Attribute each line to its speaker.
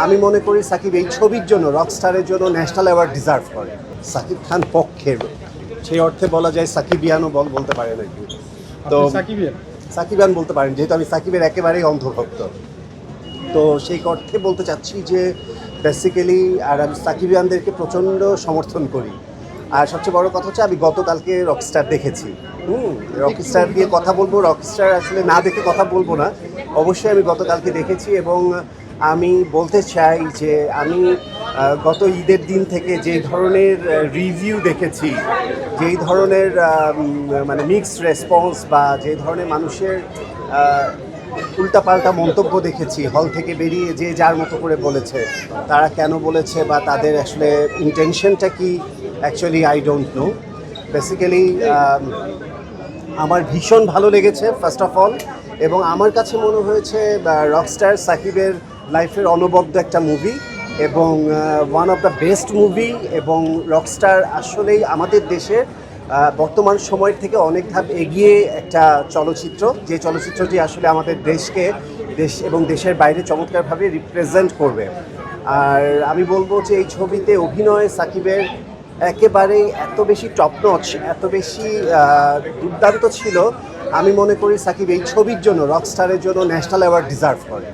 Speaker 1: আমি মনে করি সাকিব এই ছবির জন্য রকস্টারের জন্য ন্যাশনাল অ্যাওয়ার্ড ডিজার্ভ করে। সাকিব খান পক্ষের সেই অর্থে বলা যায় সাকিবিয়ানও বলতে পারেন আর কি। তো সাকিবিয়ান বলতে পারেন, যেহেতু আমি সাকিবের একেবারেই অন্ধভক্ত। তো সেই অর্থে বলতে চাচ্ছি যে বেসিক্যালি আর আমি সাকিবিয়ানদেরকে প্রচণ্ড সমর্থন করি। আর সবচেয়ে বড় কথা হচ্ছে আমি গতকালকে রকস্টার দেখেছি। রকস্টার দিয়ে কথা বলবো, রকস্টার আসলে না দেখে কথা বলবো না। অবশ্যই আমি গতকালকে দেখেছি এবং আমি বলতে চাই যে আমি গত ঈদের দিন থেকে যে ধরনের রিভিউ দেখেছি, যেই ধরনের মানে মিক্সড রেসপন্স বা যে ধরনের মানুষের উল্টাপাল্টা মন্তব্য দেখেছি, হল থেকে বেরিয়ে যে যার মতো করে বলেছে, তারা কেন বলেছে বা তাদের আসলে ইন্টেনশনটা কি, actually I don't know. Basically আমার ভীষণ ভালো লেগেছে ফার্স্ট অফ অল, এবং আমার কাছে মনে হয়েছে রকস্টার সাকিবের লাইফের অনবদ্য একটা মুভি এবং one of the best movie. এবং রকস্টার আসলেই আমাদের দেশের বর্তমান সময়ের থেকে অনেক ধাপ এগিয়ে একটা চলচ্চিত্র, যে চলচ্চিত্রটি আসলে আমাদের দেশকে দেশ এবং দেশের বাইরে চমৎকারভাবে রিপ্রেজেন্ট করবে। আর আমি বলবো যে এই ছবিতে অভিনয় সাকিবের একেবারেই এত বেশি টপ নচ, এত বেশি দুর্দান্ত ছিল। আমি মনে করি সাকিব এই ছবির জন্য রকস্টারের জন্য ন্যাশনাল অ্যাওয়ার্ড ডিজার্ভ করে।